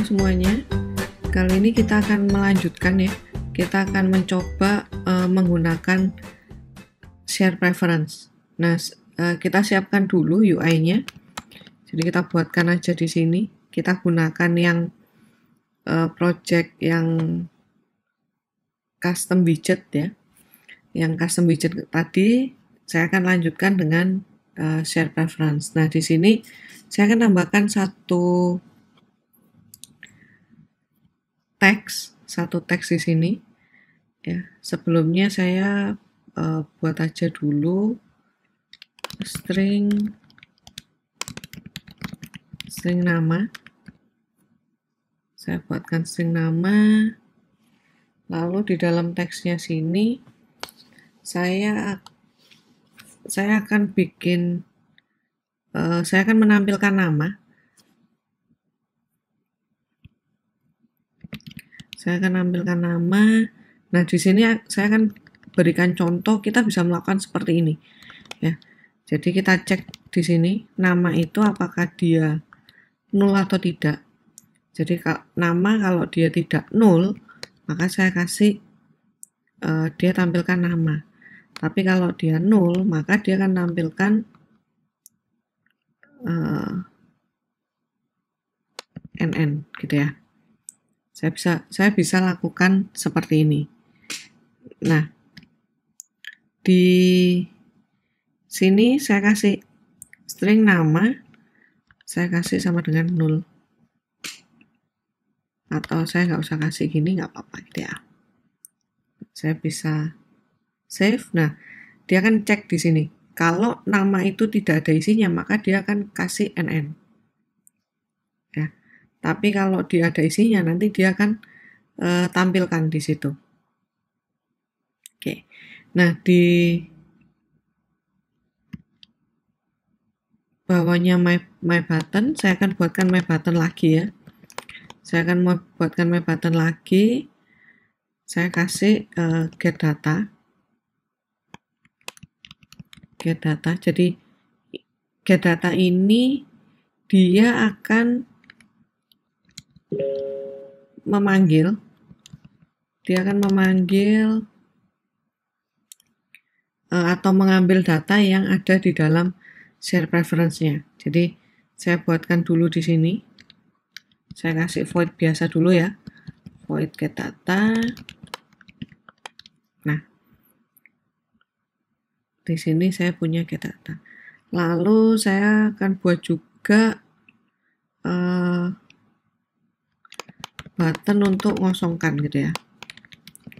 semuanya. Kali ini kita akan melanjutkan ya. Kita akan mencoba menggunakan share preference. Nah, kita siapkan dulu UI-nya. Jadi kita buatkan aja di sini. Kita gunakan yang project yang custom widget ya. Yang custom widget tadi saya akan lanjutkan dengan share preference. Nah, di sini saya akan tambahkan satu teks di sini ya. Sebelumnya saya buat aja dulu string nama. Saya buatkan string nama, lalu di dalam teksnya sini saya akan bikin saya akan menampilkan nama. Saya akan nampilkan nama. Nah, di sini saya akan berikan contoh, kita bisa melakukan seperti ini. Ya. Jadi kita cek di sini nama itu apakah dia nol atau tidak. Jadi nama kalau dia tidak nol, maka saya kasih dia tampilkan nama. Tapi kalau dia nol, maka dia akan tampilkan NN gitu ya. Saya bisa lakukan seperti ini. Nah, di sini saya kasih string nama, saya kasih sama dengan 0. Atau saya nggak usah kasih gini, nggak apa-apa gitu ya. Saya bisa save. Nah, dia akan cek di sini. Kalau nama itu tidak ada isinya, maka dia akan kasih NN. Ya. Tapi kalau dia ada isinya, nanti dia akan tampilkan di situ. Oke. Nah, di bawahnya my button, saya akan buatkan my button lagi ya. Saya akan buatkan my button lagi. Saya kasih get data. Get data. Jadi get data ini dia akan memanggil atau mengambil data yang ada di dalam share preference-nya. Jadi saya buatkan dulu di sini. Saya kasih void biasa dulu ya. Void get data. Nah, di sini saya punya get data. Lalu saya akan buat juga button untuk ngosongkan gitu ya.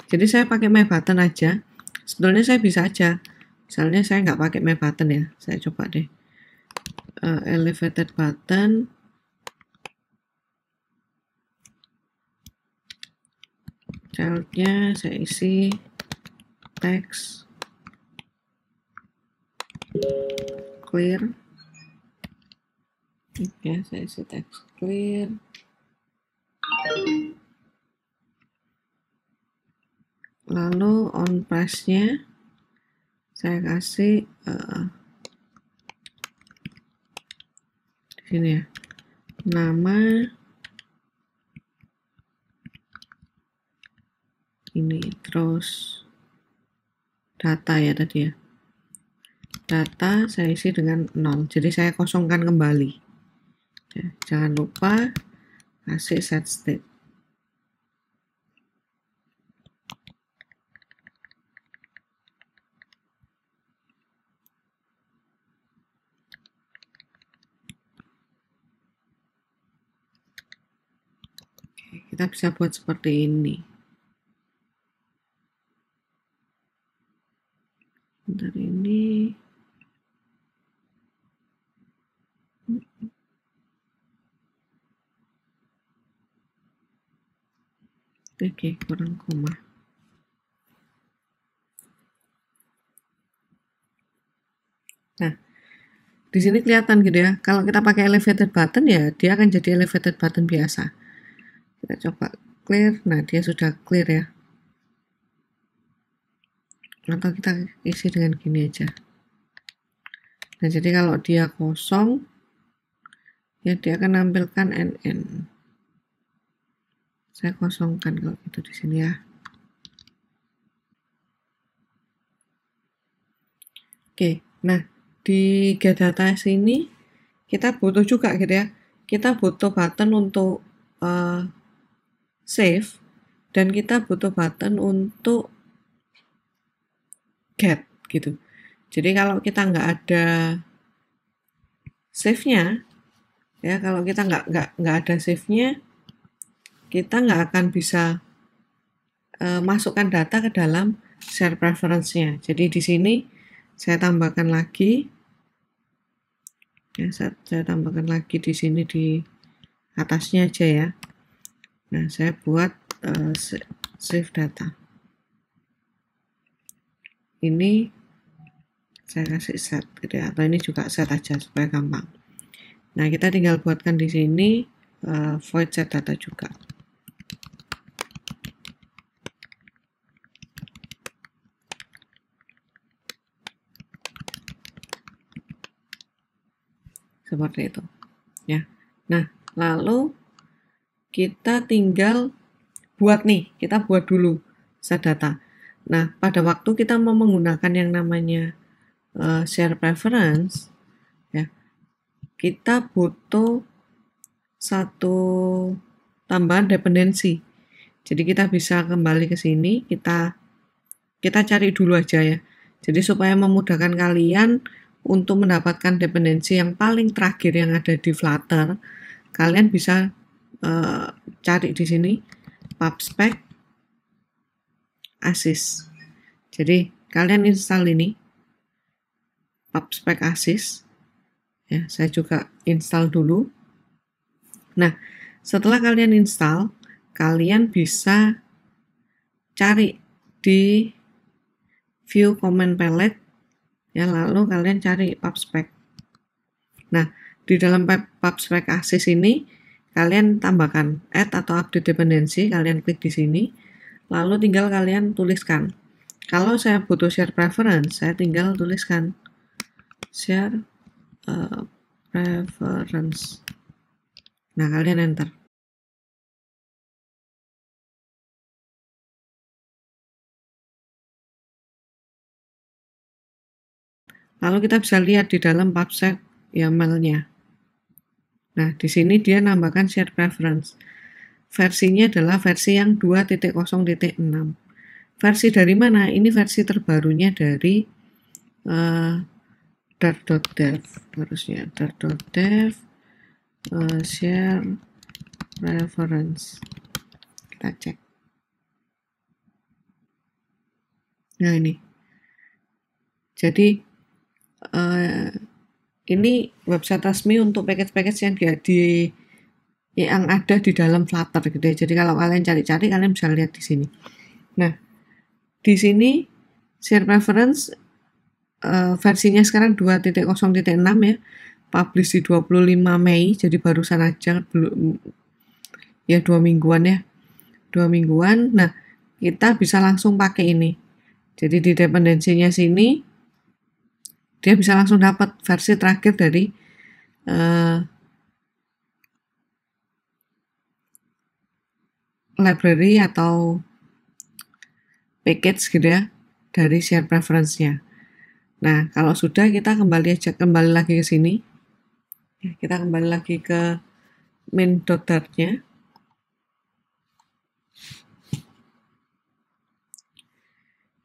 Jadi saya pakai my button aja. Sebenarnya saya bisa aja. Misalnya saya nggak pakai my button ya. Saya coba deh. Elevated button. Childnya saya isi teks clear. Oke, saya isi teks clear. Lalu on price-nya saya kasih di sini ya, nama ini, terus data ya tadi ya. Data saya isi dengan 0. Jadi saya kosongkan kembali. Ya, jangan lupa kasih set state. Kita bisa buat seperti ini. Bentar ini. Oke, kurang koma. Nah, di sini kelihatan gitu ya. Kalau kita pakai elevated button ya, dia akan jadi elevated button biasa. Kita coba clear. Nah, dia sudah clear ya. Atau kita isi dengan gini aja. Nah, jadi kalau dia kosong, ya dia akan nampilkan NN. Saya kosongkan kalau itu di sini ya. Oke, nah di get data sini kita butuh juga gitu ya. Kita butuh button untuk save dan kita butuh button untuk get gitu. Jadi kalau kita nggak ada save-nya, ya kalau kita nggak ada save-nya, kita nggak akan bisa masukkan data ke dalam share preference-nya. Jadi di sini saya tambahkan lagi, ya saya tambahkan lagi di sini di atasnya aja ya. Nah saya buat save data. Ini saya kasih set gitu ya, atau ini juga set aja supaya gampang. Nah kita tinggal buatkan di sini void set data juga. Seperti itu ya. Nah lalu kita tinggal buat nih, kita buat dulu set data. Nah pada waktu kita mau menggunakan yang namanya share preference ya, kita butuh satu tambahan dependensi. Jadi kita bisa kembali ke sini, kita cari dulu aja ya. Jadi supaya memudahkan kalian untuk mendapatkan dependensi yang paling terakhir yang ada di Flutter, kalian bisa cari di sini pubspec assist. Jadi kalian install ini pubspec assist. Ya, saya juga install dulu. Nah, setelah kalian install, kalian bisa cari di view command palette ya, lalu kalian cari pubspec. Nah, di dalam pubspec assist ini kalian tambahkan add atau update dependency, kalian klik di sini, lalu tinggal kalian tuliskan. Kalau saya butuh share preference, saya tinggal tuliskan share preference. Nah, kalian enter. Lalu kita bisa lihat di dalam pubspec YAML-nya. Nah, di sini dia nambahkan share preference. Versinya adalah versi yang 2.0.6. Versi dari mana? Ini versi terbarunya dari dart.dev harusnya. Dart.dev share preference. Kita cek. Nah, ini. Jadi ini website resmi untuk package-package yang ada di dalam Flutter gitu ya. Jadi kalau kalian cari-cari, kalian bisa lihat di sini. Nah, di sini share preference versinya sekarang 2.0.6 ya. Publish di 25 Mei, jadi barusan aja, belum ya 2 mingguan ya. 2 mingguan. Nah, kita bisa langsung pakai ini. Jadi di dependensinya sini dia bisa langsung dapat versi terakhir dari library atau package gitu ya dari share preference-nya. Nah, kalau sudah kita kembali lagi ke sini. Kita kembali lagi ke main.dart-nya.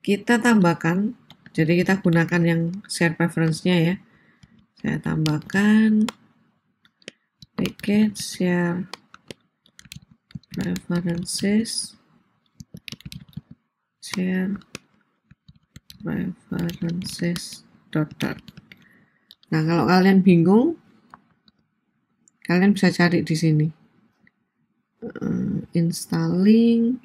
Kita tambahkan, jadi kita gunakan yang share preference-nya ya. Saya tambahkan package share preferences share preferences.dart. Nah, kalau kalian bingung, kalian bisa cari di sini. Installing.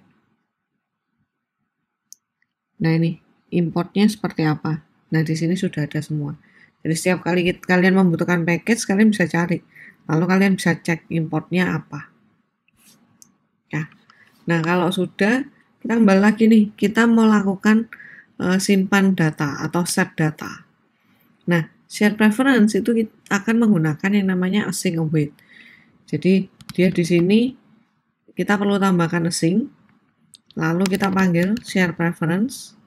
Nah, ini importnya seperti apa. Nah, di sini sudah ada semua. Jadi setiap kali kalian membutuhkan package, kalian bisa cari. Lalu kalian bisa cek importnya apa. Ya. Nah, kalau sudah, kita kembali lagi nih. Kita mau lakukan simpan data atau set data. Nah, share preference itu akan menggunakan yang namanya async await. Jadi dia di sini kita perlu tambahkan async, lalu kita panggil share preferences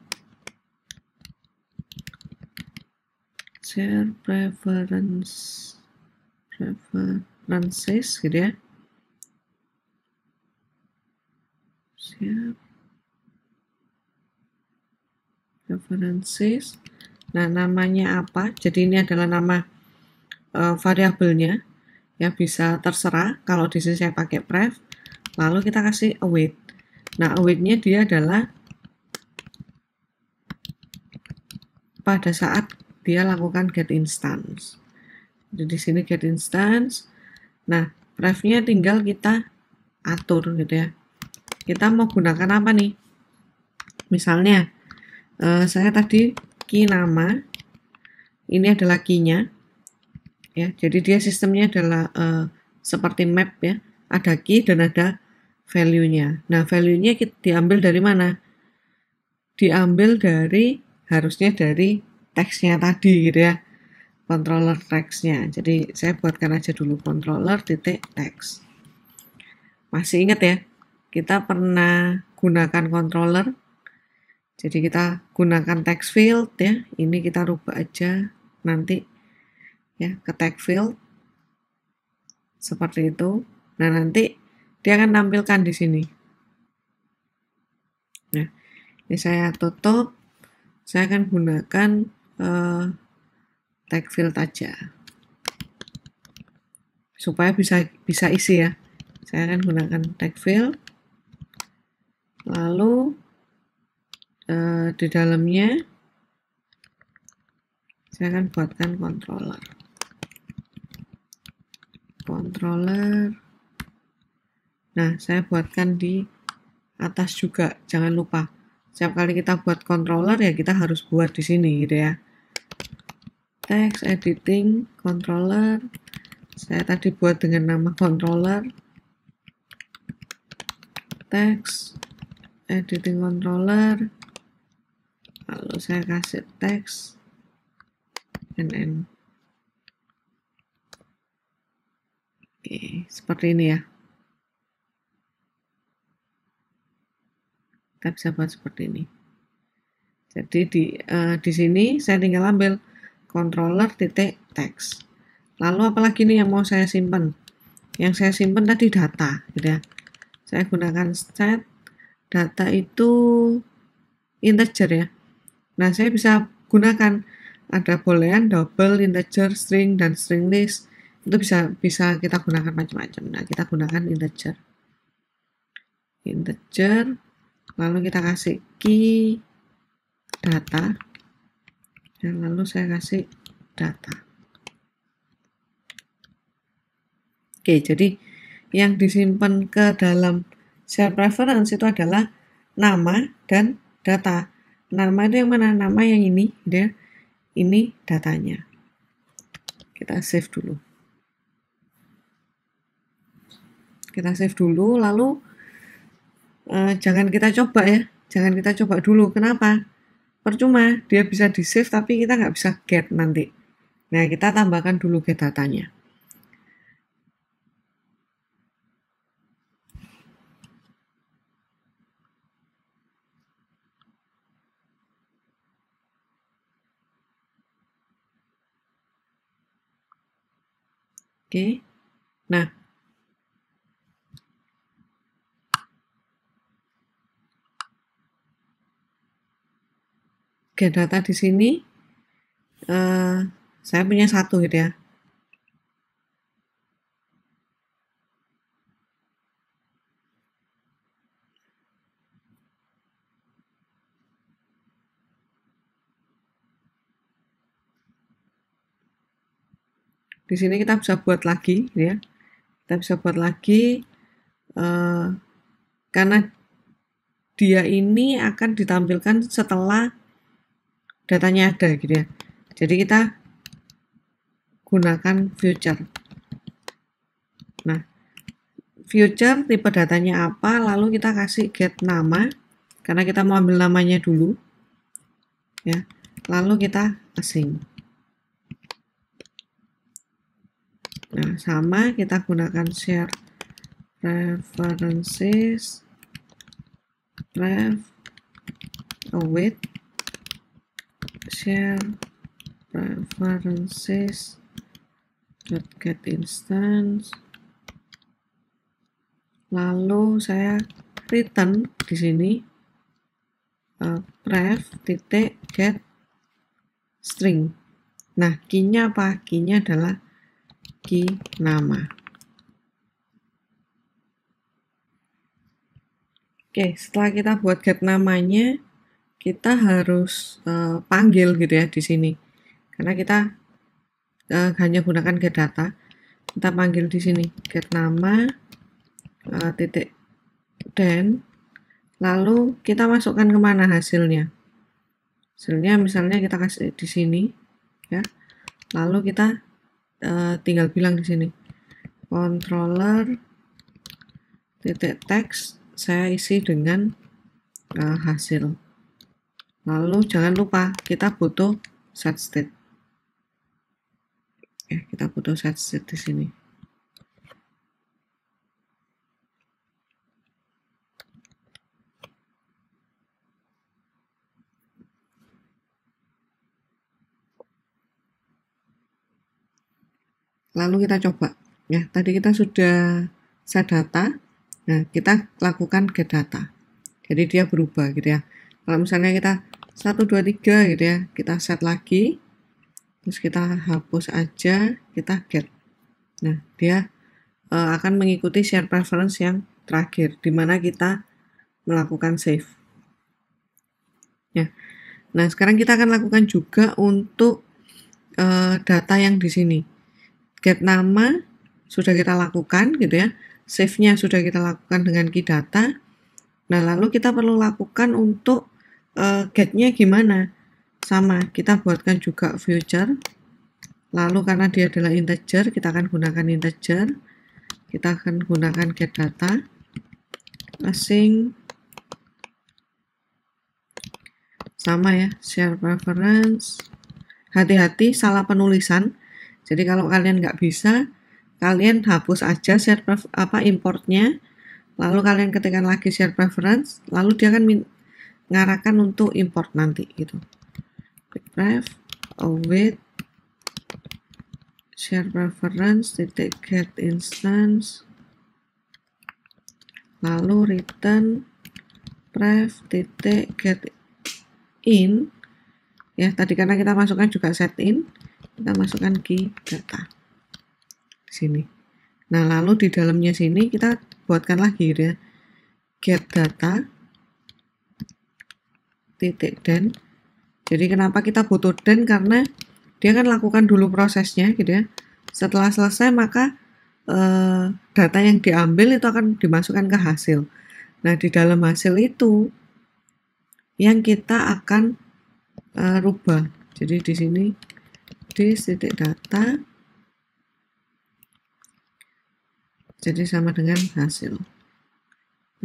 gitu ya. Share preferences. Nah, namanya apa? Jadi ini adalah nama variabelnya, ya bisa terserah. Kalau di sini saya pakai pref, lalu kita kasih await. Nah, await-nya dia adalah pada saat dia lakukan get instance. Jadi di sini get instance. Nah, pref-nya tinggal kita atur gitu ya. Kita mau gunakan apa nih? Misalnya, saya tadi key nama, ini adalah key-nya. Ya, jadi dia sistemnya adalah seperti map ya, ada key dan ada value-nya. Nah, value-nya diambil dari mana? Diambil dari, harusnya dari teksnya tadi gitu ya, controller text-nya. Jadi saya buatkan aja dulu controller titik text. Masih ingat ya, kita pernah gunakan controller, jadi kita gunakan text field ya, ini kita rubah aja nanti ya ke text field seperti itu. Nah, nanti dia akan tampilkan di sini. Nah, ini saya tutup. Saya akan gunakan text field aja supaya bisa isi ya. Saya akan gunakan text field. Lalu di dalamnya saya akan buatkan controller. Nah, saya buatkan di atas juga, jangan lupa. Setiap kali kita buat controller ya kita harus buat di sini gitu ya. Text editing controller. Saya tadi buat dengan nama controller. Text editing controller. Lalu saya kasih text nn. Oke, seperti ini ya. Kita bisa buat seperti ini. Jadi di sini saya tinggal ambil controller titik text. Lalu apalagi nih yang mau saya simpan? Yang saya simpan tadi data, gitu ya. Saya gunakan set data itu integer ya. Nah, saya bisa gunakan ada boolean, double, integer, string dan string list. Itu bisa kita gunakan macam-macam. Nah, kita gunakan integer. Lalu kita kasih key data dan lalu saya kasih data. Oke, jadi yang disimpan ke dalam share preference itu adalah nama dan data. Nama itu yang mana? Nama yang ini, ya. Ini datanya. Kita save dulu. Lalu jangan kita coba ya. Jangan kita coba dulu. Kenapa? Percuma, dia bisa di save tapi kita nggak bisa get nanti. Nah, kita tambahkan dulu get datanya. Oke. Nah, get data di sini saya punya satu gitu ya. Di sini kita bisa buat lagi ya. Kita bisa buat lagi karena dia ini akan ditampilkan setelah datanya ada gitu ya. Jadi kita gunakan future. Nah, future tipe datanya apa, lalu kita kasih get nama karena kita mau ambil namanya dulu ya. Lalu kita async. Nah, sama kita gunakan share preferences ref await share preferences get instance, lalu saya return di sini pref titik get string. Nah, key-nya apa? Key-nya adalah key nama. Oke, setelah kita buat get namanya, kita harus panggil gitu ya di sini. Karena kita hanya gunakan get data, kita panggil di sini get nama titik then, lalu kita masukkan kemana hasilnya. Hasilnya misalnya kita kasih di sini, ya. Lalu kita tinggal bilang di sini controller titik text saya isi dengan hasil. Lalu jangan lupa kita butuh set state. Ya, kita butuh set state di sini. Lalu kita coba. Ya, tadi kita sudah set data. Nah, kita lakukan get data. Jadi dia berubah gitu ya. Kalau misalnya kita 1, 2, 3 gitu ya, kita set lagi. Terus kita hapus aja, kita get. Nah, dia akan mengikuti share preference yang terakhir, di mana kita melakukan save. Ya. Nah, sekarang kita akan lakukan juga untuk data yang di sini. Get nama sudah kita lakukan gitu ya. Save-nya sudah kita lakukan dengan key data. Nah, lalu kita perlu lakukan untuk get-nya gimana? Sama, kita buatkan juga future. Lalu karena dia adalah integer, kita akan gunakan integer. Kita akan gunakan get data. Async. Sama ya, share preference. Hati-hati salah penulisan. Jadi kalau kalian nggak bisa, kalian hapus aja share importnya. Lalu kalian ketikkan lagi share preference, lalu dia akan mengarahkan untuk import nanti gitu. Ref await share preference titik get instance, lalu return pref titik get in. Ya, tadi karena kita masukkan juga set in, kita masukkan key data di sini. Nah, lalu di dalamnya sini kita buatkan lagi gitu ya, get data titik then. Jadi kenapa kita butuh then? Karena dia kan lakukan dulu prosesnya gitu ya. Setelah selesai maka data yang diambil itu akan dimasukkan ke hasil. Nah, di dalam hasil itu yang kita akan rubah. Jadi di sini di titik data jadi sama dengan hasil.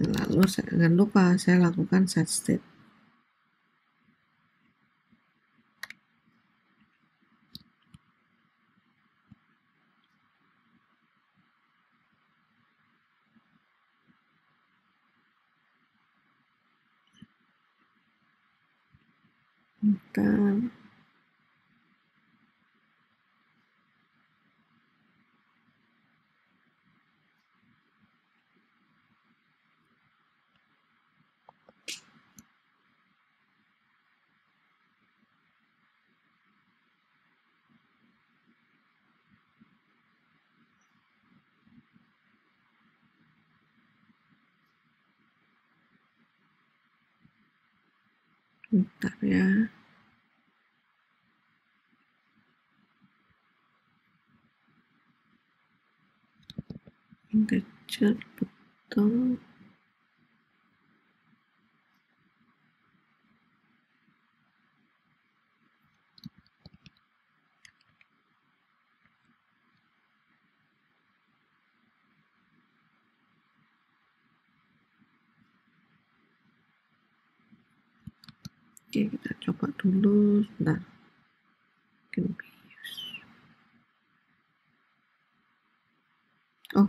Nah, lalu jangan lupa saya lakukan set state. Bentar. Bentar ya. Integer betul. Oke, kita coba dulu. Bentar. Oh,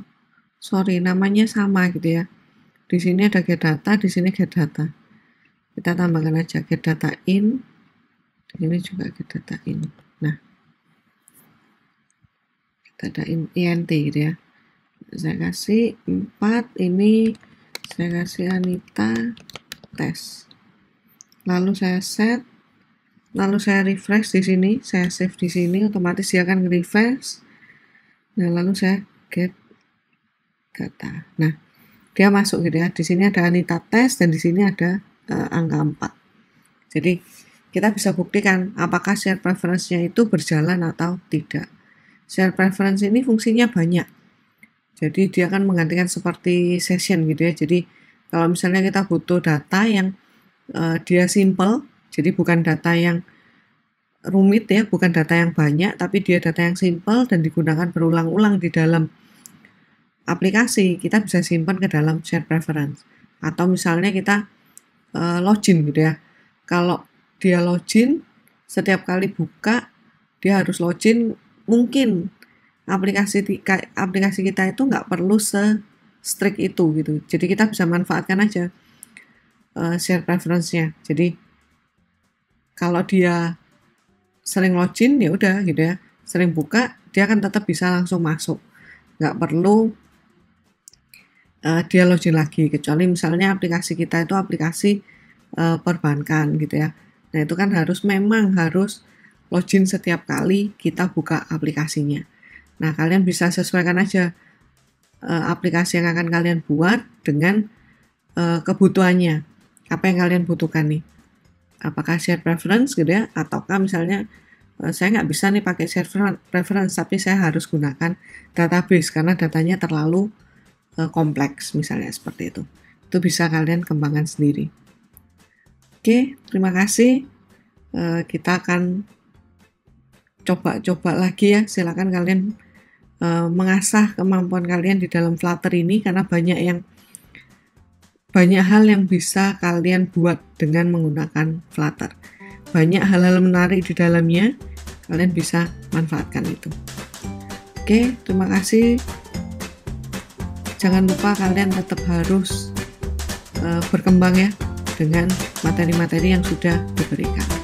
namanya sama gitu ya. Di sini ada get data, di sini get data. Kita tambahkan aja get data in, di sini juga get data in. Nah, get data in int gitu ya. Saya kasih 4, ini saya kasih Anita tes. Lalu saya set, lalu saya refresh di sini, saya save di sini, otomatis dia akan refresh. Nah, lalu saya get data. Nah, dia masuk gitu ya. Di sini ada Anita tes dan di sini ada angka 4. Jadi kita bisa buktikan apakah share preference-nya itu berjalan atau tidak. Share preference ini fungsinya banyak. Jadi dia akan menggantikan seperti session gitu ya. Jadi kalau misalnya kita butuh data yang dia simple, jadi bukan data yang rumit ya, bukan data yang banyak, tapi dia data yang simple dan digunakan berulang-ulang di dalam aplikasi, kita bisa simpan ke dalam share preference. Atau misalnya kita login gitu ya. Kalau dia login, setiap kali buka dia harus login, mungkin aplikasi kita itu nggak perlu strict itu gitu. Jadi kita bisa manfaatkan aja share preference-nya. Jadi kalau dia sering login ya udah gitu ya, sering buka dia akan tetap bisa langsung masuk, nggak perlu dia login lagi, kecuali misalnya aplikasi kita itu aplikasi perbankan gitu ya. Nah itu kan memang harus login setiap kali kita buka aplikasinya. Nah kalian bisa sesuaikan aja aplikasi yang akan kalian buat dengan kebutuhannya. Apa yang kalian butuhkan nih? Apakah share preference gitu ya, ataukah misalnya saya nggak bisa nih pakai share preference, tapi saya harus gunakan database karena datanya terlalu kompleks, misalnya seperti itu. Itu bisa kalian kembangkan sendiri. Oke, terima kasih. Kita akan coba-coba lagi ya. Silakan kalian mengasah kemampuan kalian di dalam Flutter ini karena banyak hal yang bisa kalian buat dengan menggunakan Flutter. Banyak hal-hal menarik di dalamnya, kalian bisa manfaatkan itu. Oke, terima kasih. Jangan lupa kalian tetap harus berkembang ya dengan materi-materi yang sudah diberikan.